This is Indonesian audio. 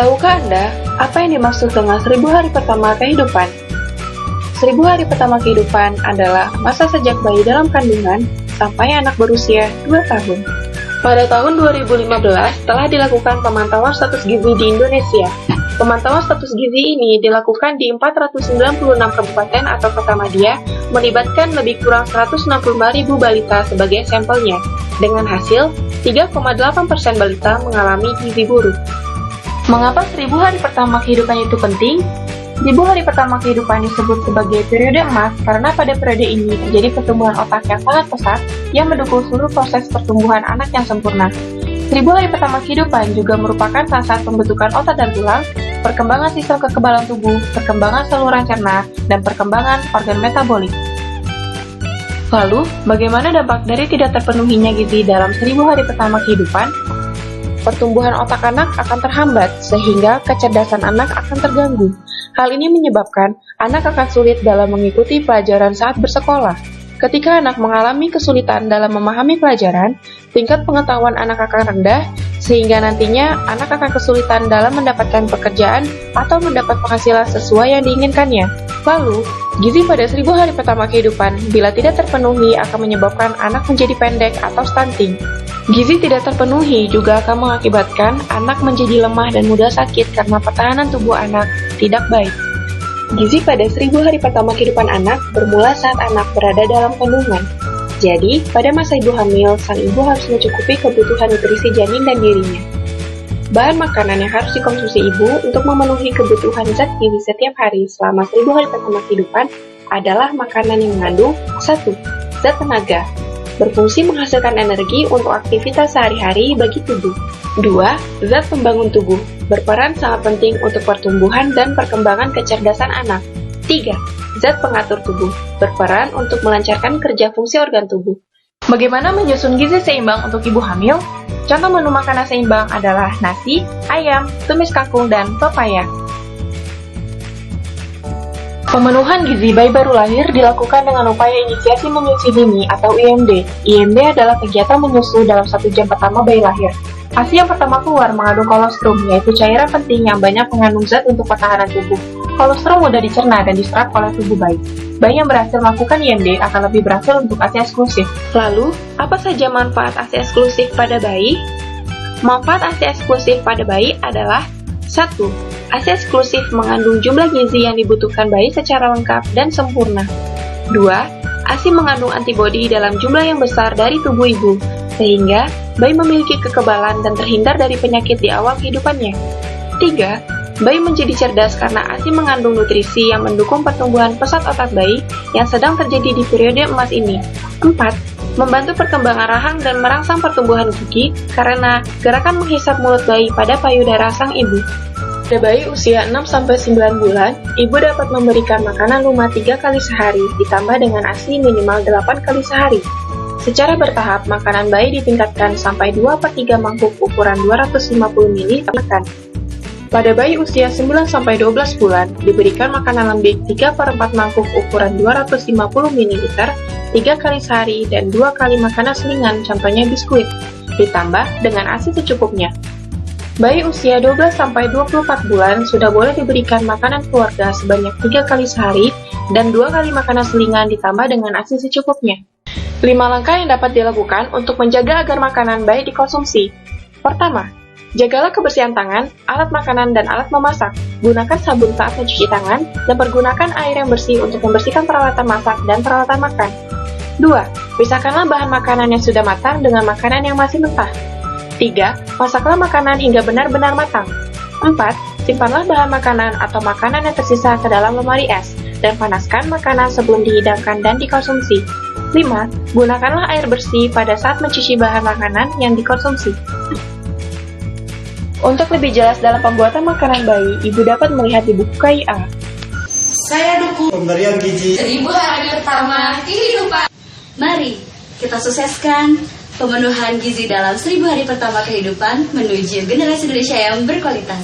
Tahukah Anda apa yang dimaksud dengan 1000 hari pertama kehidupan? 1000 hari pertama kehidupan adalah masa sejak bayi dalam kandungan sampai anak berusia 2 tahun. Pada tahun 2015 telah dilakukan pemantauan status gizi di Indonesia. Pemantauan status gizi ini dilakukan di 496 kabupaten atau kota madya, melibatkan lebih kurang 165.000 balita sebagai sampelnya. Dengan hasil, 3,8% balita mengalami gizi buruk. Mengapa 1000 hari pertama kehidupan itu penting? 1000 hari pertama kehidupan disebut sebagai periode emas karena pada periode ini terjadi pertumbuhan otak yang sangat pesat yang mendukung seluruh proses pertumbuhan anak yang sempurna. 1000 hari pertama kehidupan juga merupakan saat pembentukan otot dan tulang, perkembangan sistem kekebalan tubuh, perkembangan saluran cerna, dan perkembangan organ metabolik. Lalu, bagaimana dampak dari tidak terpenuhinya gizi dalam 1000 hari pertama kehidupan? Pertumbuhan otak anak akan terhambat, sehingga kecerdasan anak akan terganggu. Hal ini menyebabkan anak akan sulit dalam mengikuti pelajaran saat bersekolah. Ketika anak mengalami kesulitan dalam memahami pelajaran, tingkat pengetahuan anak akan rendah, sehingga nantinya anak akan kesulitan dalam mendapatkan pekerjaan atau mendapat penghasilan sesuai yang diinginkannya. Lalu, gizi pada 1000 hari pertama kehidupan bila tidak terpenuhi akan menyebabkan anak menjadi pendek atau stunting. Gizi tidak terpenuhi juga akan mengakibatkan anak menjadi lemah dan mudah sakit karena pertahanan tubuh anak tidak baik. Gizi pada 1000 hari pertama kehidupan anak bermula saat anak berada dalam kandungan. Jadi, pada masa ibu hamil, sang ibu harus mencukupi kebutuhan nutrisi janin dan dirinya. Bahan makanan yang harus dikonsumsi ibu untuk memenuhi kebutuhan zat gizi setiap hari selama 1000 hari pertama kehidupan adalah makanan yang mengandung 1. Zat tenaga, berfungsi menghasilkan energi untuk aktivitas sehari-hari bagi tubuh. 2. Zat pembangun tubuh, berperan sangat penting untuk pertumbuhan dan perkembangan kecerdasan anak. 3. Zat pengatur tubuh, berperan untuk melancarkan kerja fungsi organ tubuh. Bagaimana menyusun gizi seimbang untuk ibu hamil? Contoh menu makanan seimbang adalah nasi, ayam, tumis kangkung, dan pepaya. Pemenuhan gizi bayi baru lahir dilakukan dengan upaya inisiasi menyusui dini atau IMD. IMD adalah kegiatan menyusu dalam 1 jam pertama bayi lahir. ASI yang pertama keluar mengandung kolostrum, yaitu cairan penting yang banyak mengandung zat untuk pertahanan tubuh. Kolostrum mudah dicerna dan diserap oleh tubuh bayi. Bayi yang berhasil melakukan IMD akan lebih berhasil untuk ASI eksklusif. Lalu, apa saja manfaat ASI eksklusif pada bayi? Manfaat ASI eksklusif pada bayi adalah 1. ASI eksklusif mengandung jumlah gizi yang dibutuhkan bayi secara lengkap dan sempurna. 2. ASI mengandung antibodi dalam jumlah yang besar dari tubuh ibu, sehingga bayi memiliki kekebalan dan terhindar dari penyakit di awal kehidupannya. 3. Bayi menjadi cerdas karena ASI mengandung nutrisi yang mendukung pertumbuhan pesat otak bayi yang sedang terjadi di periode emas ini. 4. Membantu perkembangan rahang dan merangsang pertumbuhan gigi karena gerakan menghisap mulut bayi pada payudara sang ibu. Pada bayi usia 6-9 bulan, ibu dapat memberikan makanan lumak 3 kali sehari ditambah dengan ASI minimal 8 kali sehari. Secara bertahap, makanan bayi ditingkatkan sampai 2/3 mangkuk ukuran 250 ml makan. Pada bayi usia 9-12 bulan, diberikan makanan lembik 3/4 mangkuk ukuran 250 ml 3 kali sehari dan 2 kali makanan selingan, contohnya biskuit, ditambah dengan ASI secukupnya. Bayi usia 12-24 bulan sudah boleh diberikan makanan keluarga sebanyak 3 kali sehari dan 2 kali makanan selingan ditambah dengan ASI secukupnya. 5 langkah yang dapat dilakukan untuk menjaga agar makanan bayi dikonsumsi. Pertama, jagalah kebersihan tangan, alat makanan, dan alat memasak. Gunakan sabun saat mencuci tangan, dan pergunakan air yang bersih untuk membersihkan peralatan masak dan peralatan makan. 2. Pisahkanlah bahan makanan yang sudah matang dengan makanan yang masih mentah. 3. Masaklah makanan hingga benar-benar matang. 4. Simpanlah bahan makanan atau makanan yang tersisa ke dalam lemari es, dan panaskan makanan sebelum dihidangkan dan dikonsumsi. 5. Gunakanlah air bersih pada saat mencuci bahan makanan yang dikonsumsi. Untuk lebih jelas dalam pembuatan makanan bayi, ibu dapat melihat di buku KIA. Saya dukung pemberian gizi 1000 hari pertama kehidupan. Mari kita sukseskan pemenuhan gizi dalam 1000 hari pertama kehidupan menuju generasi Indonesia yang berkualitas.